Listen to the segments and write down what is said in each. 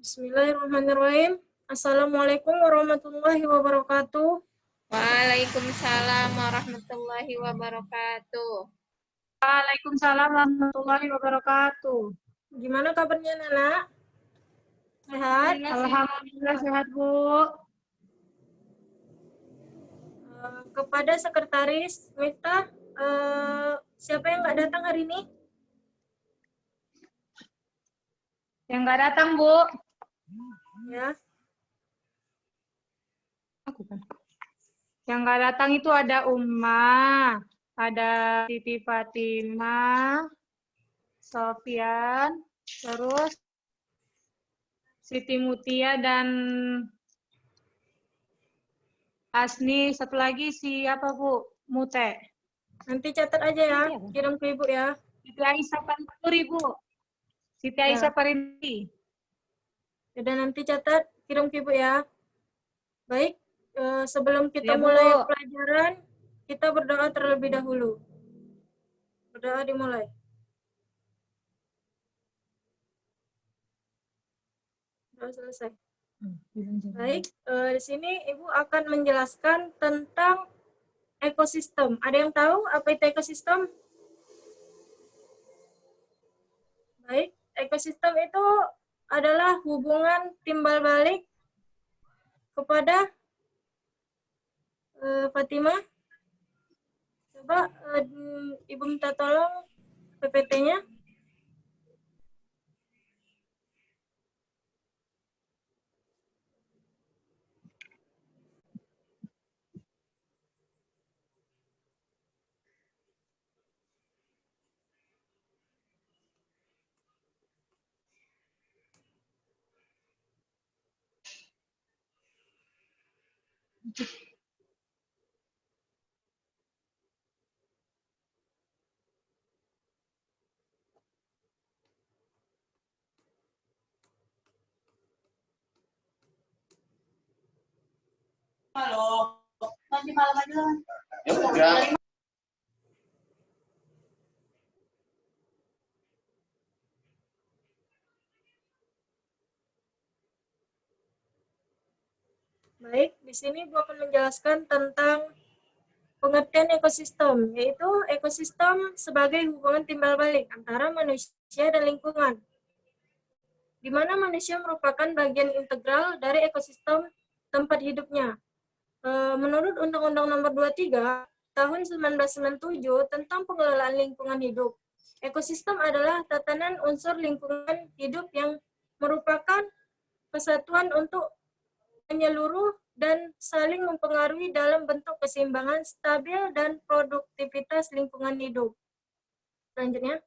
Bismillahirrahmanirrahim. Assalamualaikum warahmatullahi wabarakatuh. Waalaikumsalam warahmatullahi wabarakatuh. Waalaikumsalam warahmatullahi wabarakatuh. Gimana kabarnya, Nana? Sehat? Alhamdulillah sehat, Bu. Kepada Sekretaris Miftah, siapa yang nggak datang hari ini? Yang nggak datang, Bu. Ya. Aku kan. Yang nggak datang itu ada Umma, ada Siti Fatimah, Sofyan, terus Siti Mutia dan Asni. Satu lagi siapa, Bu? Mute. Nanti catat aja ya, kirim ke Ibu ya. Siti Aisyah Panturi, Bu. Siti Aisyah Parinti. Udah nanti catat, kirim ke Ibu ya. Baik, sebelum kita Ya, Bu. mulai pelajaran, kita berdoa terlebih dahulu. Berdoa dimulai. Doa selesai. Baik, di sini Ibu akan menjelaskan tentang ekosistem. Ada yang tahu apa itu ekosistem? Baik, ekosistem itu adalah hubungan timbal balik kepada Fatimah. Coba Ibu minta tolong PPT-nya. Halo, nanti malam aja lah. Ya udah. Baik, di sini Ibu akan menjelaskan tentang pengertian ekosistem, yaitu ekosistem sebagai hubungan timbal balik antara manusia dan lingkungan, di mana manusia merupakan bagian integral dari ekosistem tempat hidupnya. Menurut Undang-Undang Nomor 23 Tahun 1997 tentang pengelolaan lingkungan hidup, ekosistem adalah tatanan unsur lingkungan hidup yang merupakan kesatuan untuk menyeluruh dan saling mempengaruhi dalam bentuk keseimbangan stabil dan produktivitas lingkungan hidup. Selanjutnya.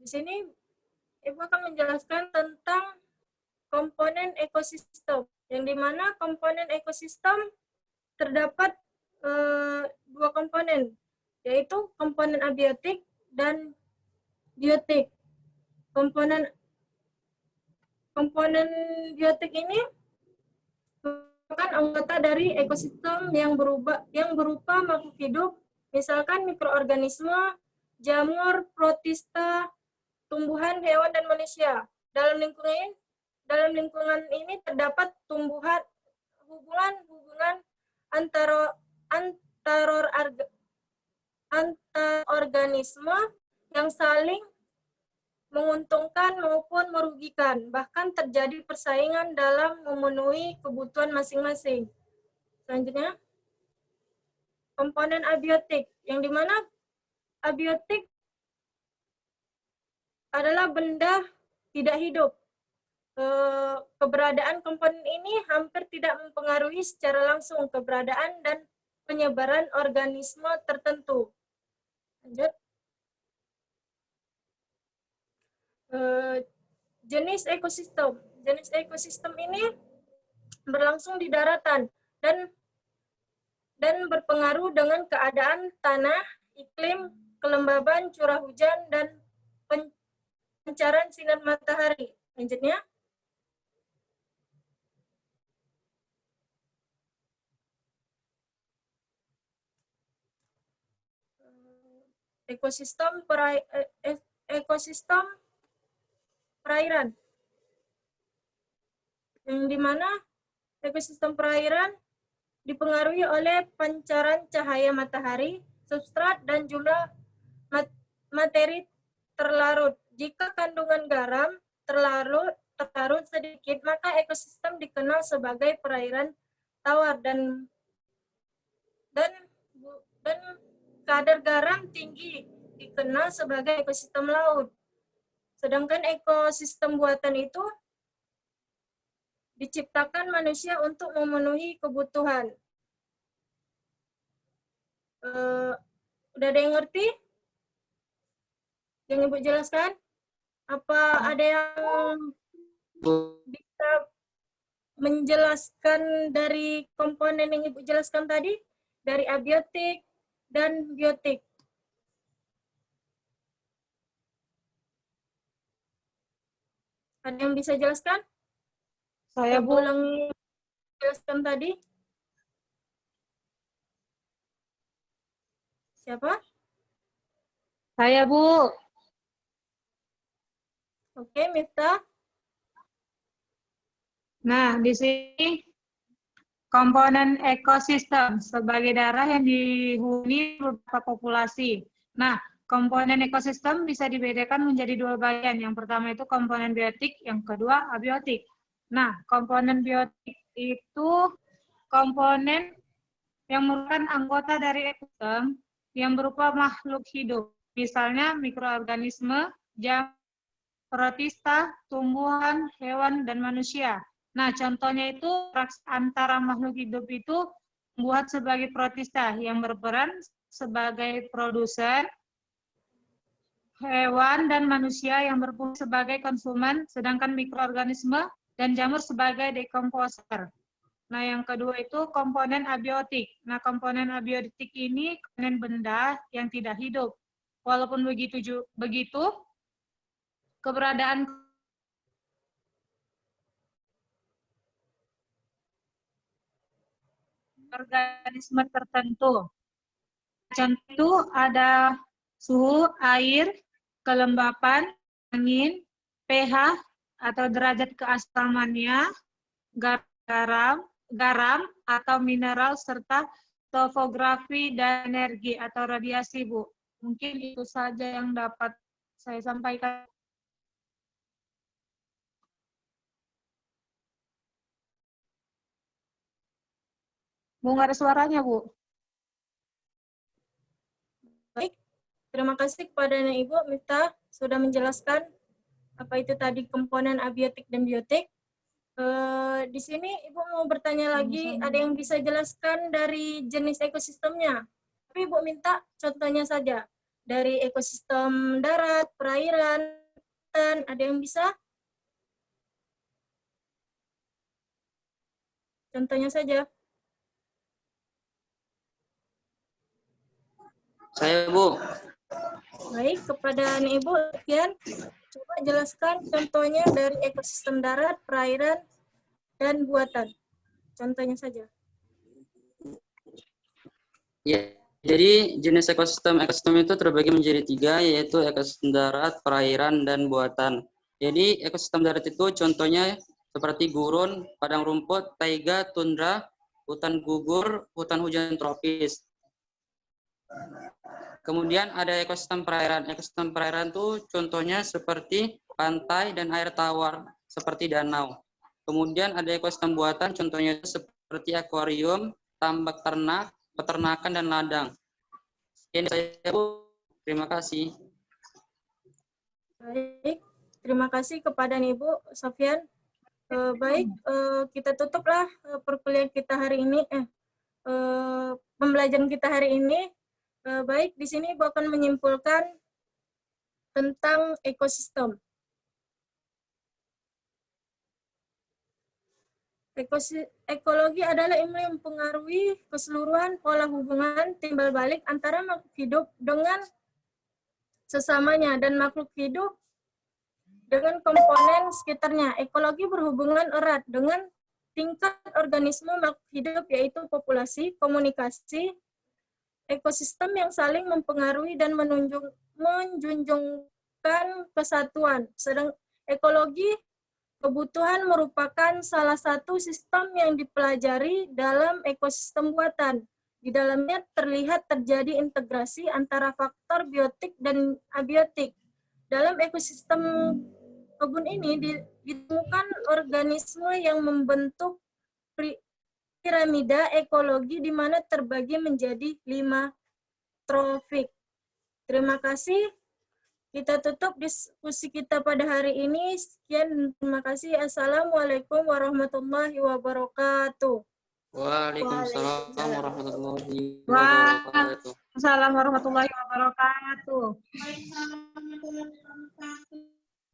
Di sini Ibu akan menjelaskan tentang komponen ekosistem, yang dimana komponen ekosistem terdapat dua komponen, yaitu komponen abiotik dan biotik. Komponen biotik ini merupakan anggota dari ekosistem yang berupa makhluk hidup, misalkan mikroorganisme, jamur, protista, tumbuhan, hewan, dan manusia. Dalam lingkungan ini terdapat hubungan antar organisme yang saling menguntungkan maupun merugikan, bahkan terjadi persaingan dalam memenuhi kebutuhan masing-masing. Selanjutnya, komponen abiotik, yang dimana abiotik adalah benda tidak hidup. Keberadaan komponen ini hampir tidak mempengaruhi secara langsung keberadaan dan penyebaran organisme tertentu. Lanjut. Jenis ekosistem. Jenis ekosistem ini berlangsung di daratan dan berpengaruh dengan keadaan tanah, iklim, kelembaban, curah hujan, dan pancaran sinar matahari. Lanjutnya. ekosistem ekosistem perairan, yang dimana ekosistem perairan dipengaruhi oleh pancaran cahaya matahari, substrat, dan jumlah materi terlarut. Jika kandungan garam terlarut sedikit, maka ekosistem dikenal sebagai perairan tawar, dan kadar garam tinggi dikenal sebagai ekosistem laut. Sedangkan ekosistem buatan itu diciptakan manusia untuk memenuhi kebutuhan. Udah ada yang ngerti? Yang Ibu jelaskan? Apa ada yang bisa menjelaskan dari komponen yang Ibu jelaskan tadi? Dari abiotik dan biotik. Ada yang bisa jelaskan? Saya, Bu. Ulangi jelaskan tadi. Siapa? Saya, Bu. Oke, Miftah. Nah, di sini komponen ekosistem sebagai daerah yang dihuni beberapa populasi. Nah, komponen ekosistem bisa dibedakan menjadi dua bagian. Yang pertama itu komponen biotik, yang kedua abiotik. Nah, komponen biotik itu komponen yang merupakan anggota dari ekosistem yang berupa makhluk hidup. Misalnya mikroorganisme, jamur, protista, tumbuhan, hewan, dan manusia. Nah, contohnya itu antara makhluk hidup itu membuat sebagai protista yang berperan sebagai produsen, hewan dan manusia yang berfungsi sebagai konsumen, sedangkan mikroorganisme dan jamur sebagai dekomposer. Nah, yang kedua itu komponen abiotik. Nah, komponen abiotik ini komponen benda yang tidak hidup. Walaupun begitu, keberadaan organisme tertentu. Contoh itu ada suhu, air, kelembapan, angin, pH atau derajat keasamannya, garam atau mineral, serta topografi dan energi atau radiasi, Bu. Mungkin itu saja yang dapat saya sampaikan. Bu, nggak ada suaranya, Bu. Baik, terima kasih kepada Ibu Miftah sudah menjelaskan apa itu tadi komponen abiotik dan biotik. Di sini Ibu mau bertanya lagi, ada yang bisa jelaskan dari jenis ekosistemnya? Tapi Ibu minta contohnya saja, dari ekosistem darat, perairan, dan ada yang bisa? Contohnya saja. Saya, Bu. Baik, kepada Ibu, sekian. Coba jelaskan contohnya dari ekosistem darat, perairan, dan buatan. Contohnya saja. Ya, jadi jenis ekosistem itu terbagi menjadi 3, yaitu ekosistem darat, perairan, dan buatan. Jadi ekosistem darat itu contohnya seperti gurun, padang rumput, taiga, tundra, hutan gugur, hutan hujan tropis. Kemudian ada ekosistem perairan. Ekosistem perairan itu contohnya seperti pantai dan air tawar seperti danau. Kemudian ada ekosistem buatan, contohnya seperti akuarium, tambak ternak, peternakan, dan ladang. Ini saya, Bu. Terima kasih. Baik, terima kasih kepada Ibu Sofyan. Baik, kita tutuplah perkuliahan kita hari ini, pembelajaran kita hari ini. Baik, di sini Ibu akan menyimpulkan tentang ekosistem. Ekologi adalah ilmu yang mempengaruhi keseluruhan pola hubungan timbal balik antara makhluk hidup dengan sesamanya dan makhluk hidup dengan komponen sekitarnya. Ekologi berhubungan erat dengan tingkat organisme makhluk hidup, yaitu populasi, komunikasi, ekosistem yang saling mempengaruhi dan menjunjungkan kesatuan. Sedang ekologi kebutuhan merupakan salah satu sistem yang dipelajari dalam ekosistem buatan. Di dalamnya terlihat terjadi integrasi antara faktor biotik dan abiotik. Dalam ekosistem kebun ini ditemukan organisme yang membentuk piramida ekologi di mana terbagi menjadi 5 trofik. Terima kasih. Kita tutup diskusi kita pada hari ini. Sekian, terima kasih. Assalamualaikum warahmatullahi wabarakatuh. Waalaikumsalam warahmatullahi Waalaikumsalam wabarakatuh. warahmatullahi wabarakatuh. Waalaikumsalam warahmatullahi wabarakatuh.